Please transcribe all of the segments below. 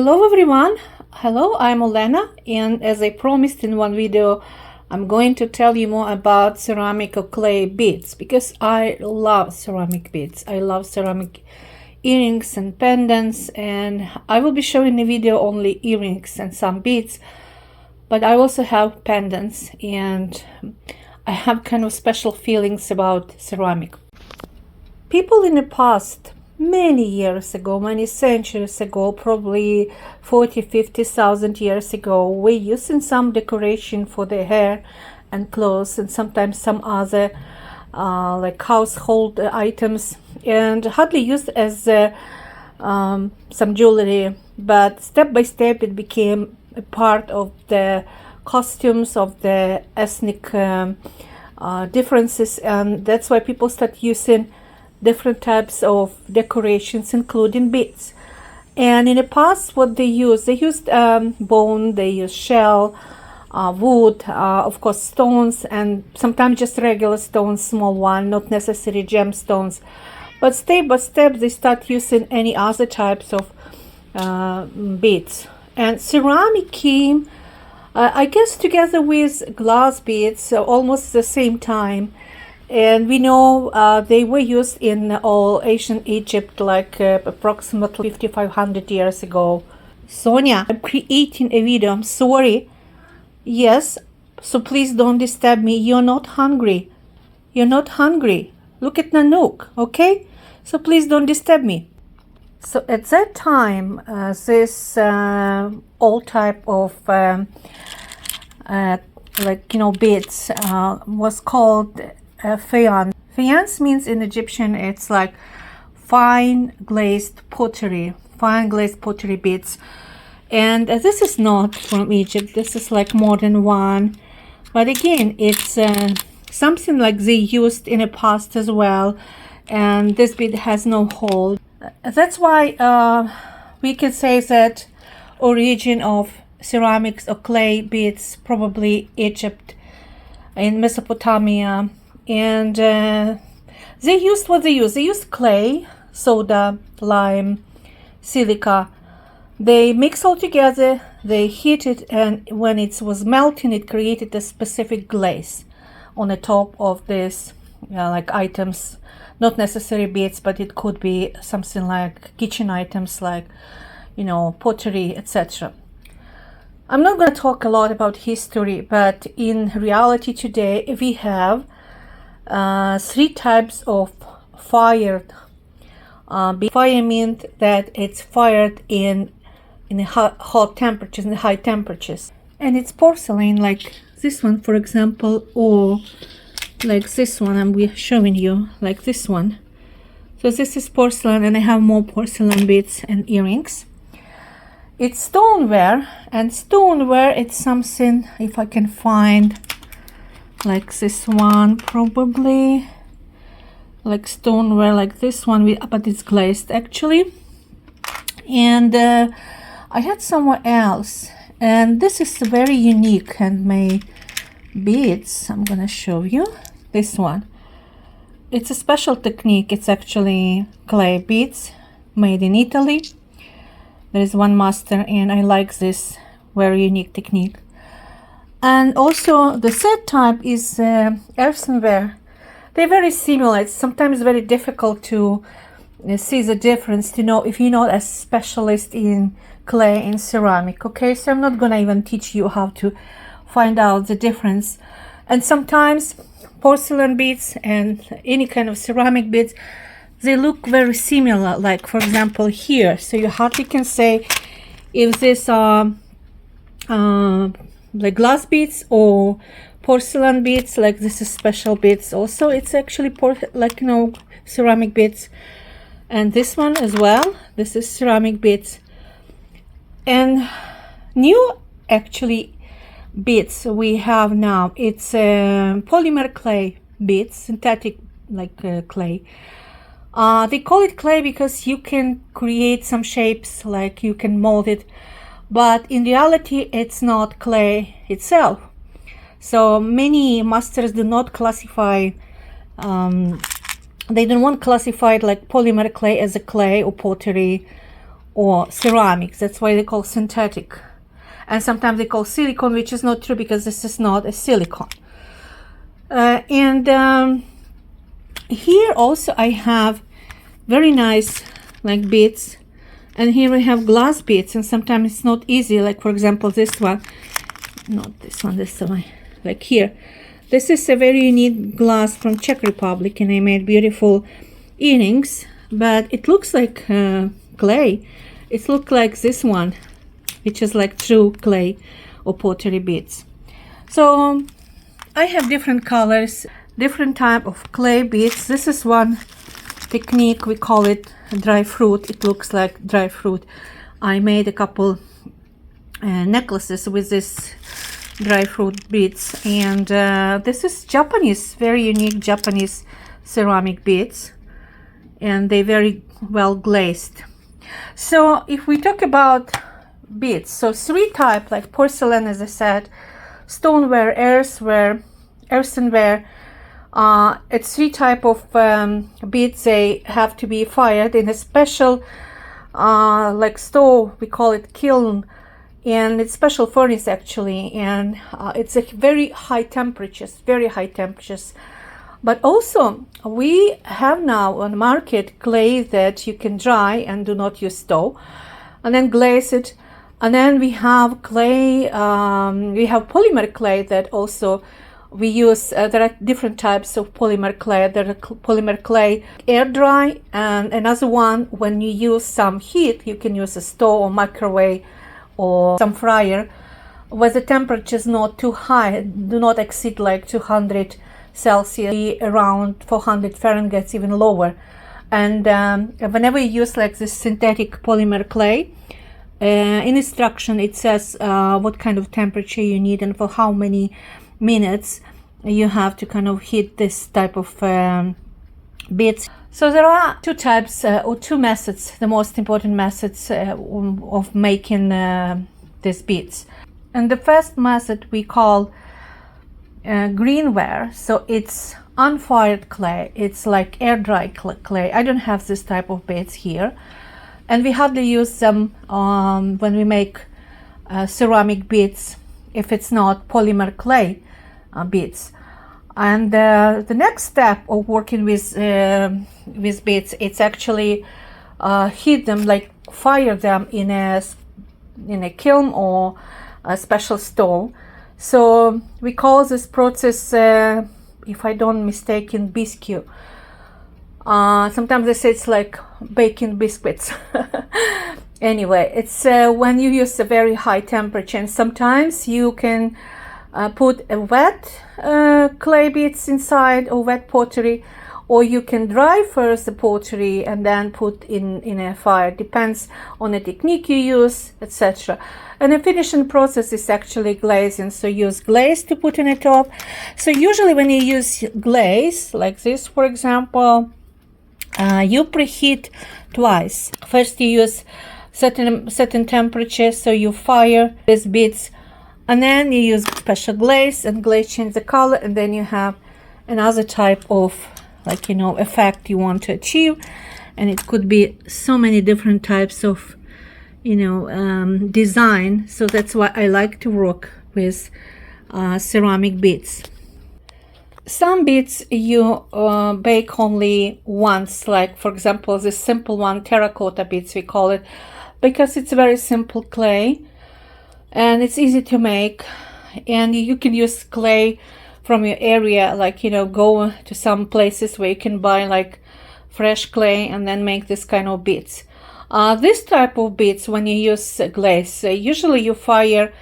Hello everyone, hello, I'm Olena, and as I promised in one video, I'm going to tell you more about ceramic or clay beads because I love ceramic beads. I love ceramic earrings and pendants, and I will be showing the video only earrings and some beads, but I also have pendants and I have kind of special feelings about ceramic. People in the past, many years ago, many centuries ago, probably 40,000-50,000 years ago, were using some decoration for their hair and clothes, and sometimes some other like household items, and hardly used as some jewelry, but step by step it became a part of the costumes of the ethnic differences, and that's why people start using different types of decorations, including beads. And in the past, what they used bone, they used shell, wood, of course stones, and sometimes just regular stones, small one, not necessarily gemstones. But step by step they start using any other types of beads. And ceramic came, I guess, together with glass beads almost the same time. And we know they were used in all ancient Egypt, like approximately 5,500 years ago. Sonia, I'm creating a video. I'm sorry. Yes, so please don't disturb me. You're not hungry. You're not hungry. Look at Nanook, okay? So please don't disturb me. So at that time, this old type of beads was called faience. Faience means in Egyptian it's like fine glazed pottery beads. And this is not from Egypt. This is like modern one. But again, it's something like they used in the past as well. And this bead has no hole. That's why we can say that origin of ceramics or clay beads probably Egypt, in Mesopotamia. And they used what they used. They used clay, soda, lime, silica. They mix all together, they heat it, and when it was melting, it created a specific glaze on the top of this like items, not necessarily beads, but it could be something like kitchen items, like pottery, etc. I'm not going to talk a lot about history, but in reality today we have three types of fired. Fire means that it's fired in hot temperatures, in high temperatures, and it's porcelain, like this one, for example, or like this one I'm showing you, like this one. So this is porcelain, and I have more porcelain beads and earrings. It's stoneware, and stoneware it's something, if I can find, like this one, probably like stoneware, like this one, but it's glazed actually. And I had somewhere else, and this is a very unique handmade beads. I'm gonna show you this one. It's a special technique. It's actually clay beads made in Italy. There is one master, and I like this very unique technique. And also the third type is earthenware. They're very similar. It's sometimes very difficult to see the difference, to know if you're not a specialist in clay and ceramic. Okay, so I'm not gonna even teach you how to find out the difference. And sometimes porcelain beads and any kind of ceramic beads, they look very similar, like for example here. So you hardly can say if this are like glass beads or porcelain beads. Like this is special beads also. It's actually ceramic beads. And this one as well, this is ceramic beads. And new actually beads we have now, it's polymer clay beads, synthetic clay. They call it clay because you can create some shapes, like you can mold it, but in reality it's not clay itself. So many masters do not classify, they don't want classified like polymer clay as a clay or pottery or ceramics. That's why they call synthetic. And sometimes they call silicone, which is not true because this is not a silicone. Here also I have very nice like beads, and here we have glass beads, and sometimes it's not easy, like for example this one, not this one, this one, like here. This is a very unique glass from Czech Republic, and I made beautiful earrings, but it looks like clay. It looks like this one, which is like true clay or pottery beads. So I have different colors, different type of clay beads. This is one technique, we call it dry fruit. It looks like dry fruit. I made a couple necklaces with this dry fruit beads, and this is Japanese, very unique Japanese ceramic beads, and they very well glazed. So if we talk about beads, so three type, like porcelain, as I said, stoneware, earthenware. It's three type of beads. They have to be fired in a special like stove, we call it kiln, and it's special furnace actually, and it's a very high temperatures, but also we have now on the market clay that you can dry and do not use stove, and then glaze it. And then we have clay, we have polymer clay that also we use. There are different types of polymer clay. There are polymer clay air dry, and another one when you use some heat, you can use a stove or microwave or some fryer where the temperature is not too high, do not exceed like 200 Celsius, around 400 Fahrenheit, even lower. And whenever you use like this synthetic polymer clay, in instruction it says what kind of temperature you need and for how many minutes you have to kind of heat this type of beads. So there are two types or two methods, the most important methods of making these beads. And the first method we call greenware. So it's unfired clay, it's like air dry clay. I don't have this type of beads here, and we hardly use them when we make ceramic beads if it's not polymer clay beads. And the next step of working with beads, it's actually heat them, like fire them in a kiln or a special stove. So we call this process, if I don't mistaken, biscuit. Sometimes they say it's like baking biscuits. Anyway, it's when you use a very high temperature, and sometimes you can put a wet clay beads inside or wet pottery, or you can dry first the pottery and then put in a fire. Depends on the technique you use, etc. And the finishing process is actually glazing. So use glaze to put in the top. So usually when you use glaze like this, for example, you preheat twice. First you use certain temperature, so you fire these beads, and then you use special glaze, and glaze change the color, and then you have another type of, like, effect you want to achieve. And it could be so many different types of design. So that's why I like to work with ceramic beads. Some beads you bake only once, like for example this simple one, terracotta beads we call it, because it's very simple clay and it's easy to make, and you can use clay from your area, like go to some places where you can buy like fresh clay and then make this kind of beads. This type of beads, when you use glaze, usually you fire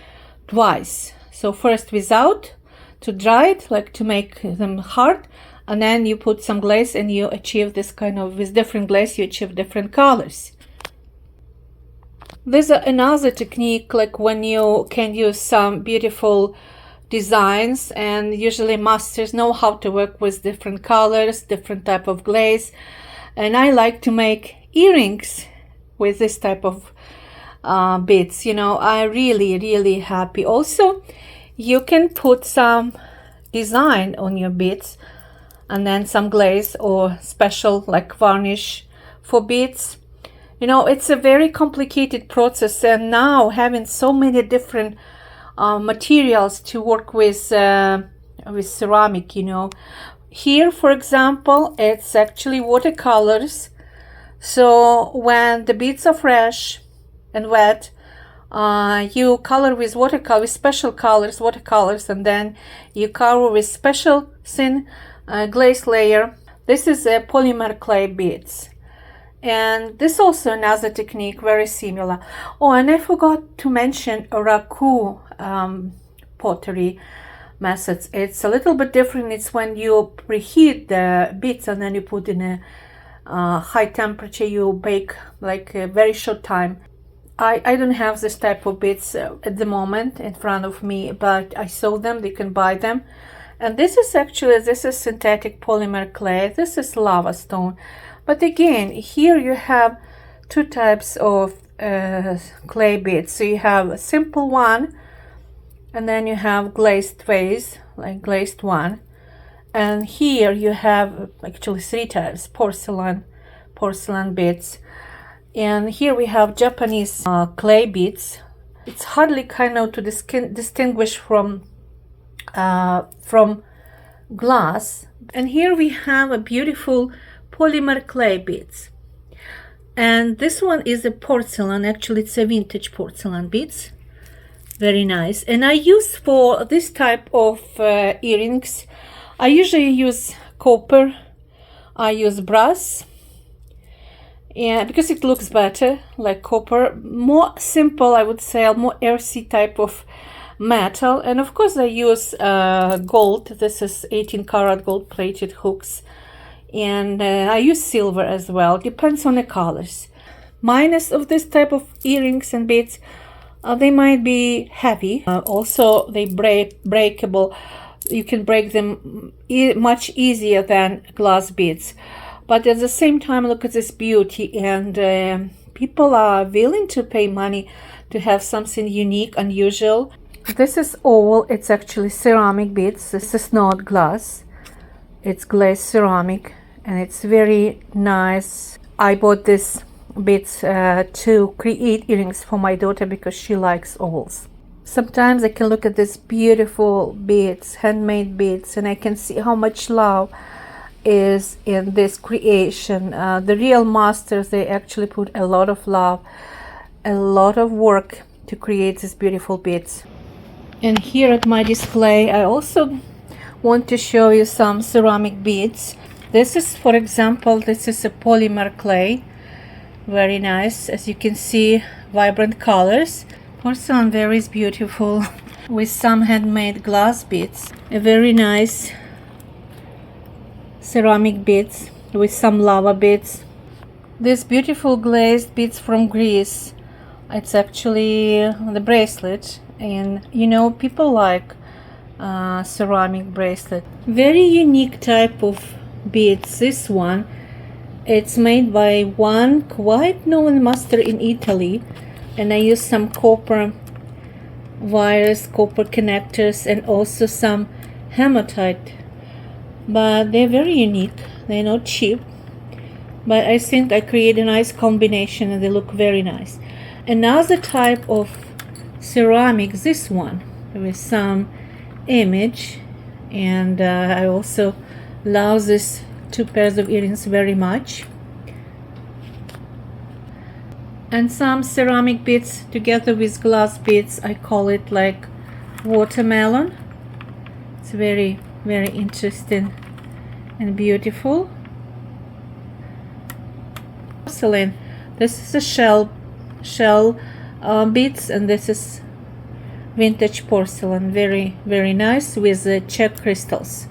twice. So first without, to dry it, like to make them hard, and then you put some glaze and you achieve this kind of, with different glaze you achieve different colors. There's another technique, like when you can use some beautiful designs, and usually masters know how to work with different colors, different type of glaze, and I like to make earrings with this type of beads. I really happy. Also, you can put some design on your beads and then some glaze or special like varnish for beads, You know, it's a very complicated process, and now having so many different materials to work with ceramic, you know. Here, for example, it's actually watercolors. So when the beads are fresh and wet, you color with watercolor, with special colors, watercolors, and then you cover with special thin glaze layer. This is a polymer clay beads. And this also another technique, very similar. Oh, and I forgot to mention raku pottery methods. It's a little bit different. It's when you preheat the beads and then you put in a high temperature, you bake like a very short time. I don't have this type of beads at the moment in front of me, but I saw them, you can buy them. And this is synthetic polymer clay. This is lava stone. But again, here you have two types of clay beads. So you have a simple one, and then you have glazed vase, like glazed one. And here you have actually three types, porcelain beads. And here we have Japanese clay beads. It's hardly kind of to distinguish from glass. And here we have a beautiful polymer clay beads, and this one is a porcelain. Actually, it's a vintage porcelain beads, very nice. And I use for this type of earrings, I usually use copper, I use brass, yeah, because it looks better like copper, more simple, I would say, a more earthy type of metal. And of course I use gold. This is 18 karat gold plated hooks. And I use silver as well, depends on the colors. Minus of this type of earrings and beads, they might be heavy. Also, they breakable. You can break them much easier than glass beads. But at the same time, look at this beauty, and people are willing to pay money to have something unique, unusual. This is all, it's actually ceramic beads. This is not glass. It's glazed ceramic. And it's very nice. I bought this beads to create earrings for my daughter because she likes owls. Sometimes I can look at these beautiful beads, handmade beads, and I can see how much love is in this creation. The real masters, they actually put a lot of love, a lot of work to create these beautiful beads. And here at my display, I also want to show you some ceramic beads. This is, for example, this is a polymer clay, very nice. As you can see, vibrant colors. Porcelain very beautiful with some handmade glass beads. A very nice ceramic beads with some lava beads. This beautiful glazed beads from Greece. It's actually the bracelet, and you know, people like ceramic bracelet. Very unique type of beads. This one, it's made by one quite known master in Italy, and I use some copper wires, copper connectors, and also some hematite. But they're very unique, they're not cheap, but I think I create a nice combination and they look very nice. Another type of ceramic, this one with some image, and I also love these two pairs of earrings very much. And some ceramic beads together with glass beads. I call it like watermelon. It's very, very interesting and beautiful. Porcelain. This is a shell beads, and this is vintage porcelain. Very, very nice with check crystals.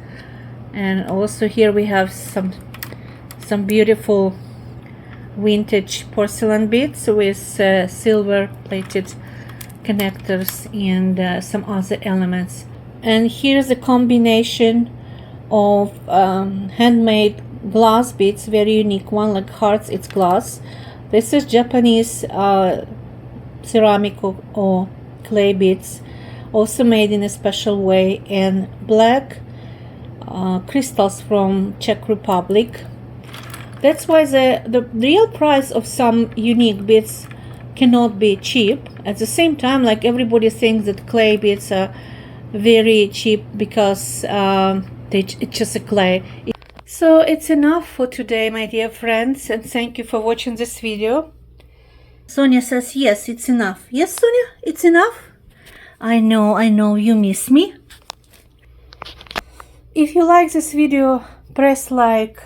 And also here we have some beautiful vintage porcelain beads with silver plated connectors and some other elements. And here's a combination of handmade glass beads, very unique one, like hearts. It's glass. This is Japanese ceramic or clay beads, also made in a special way, and black crystals from Czech Republic. That's why the real price of some unique beads cannot be cheap. At the same time, like everybody thinks that clay beads are very cheap because it's just a clay. So it's enough for today, my dear friends, and thank you for watching this video. Sonia says yes, it's enough. Yes, Sonia, it's enough. I know you miss me. If you like this video, press like,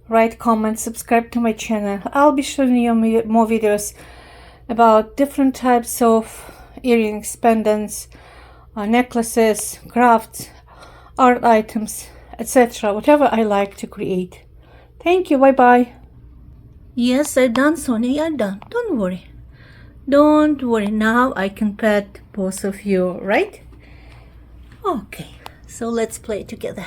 write comments, subscribe to my channel. I'll be showing you more videos about different types of earrings, pendants, necklaces, crafts, art items, etc. Whatever I like to create. Thank you. Bye bye. Yes, I'm done, Sonia. I'm done. Don't worry. Don't worry. Now I can pet both of you, right? Okay. So let's play together.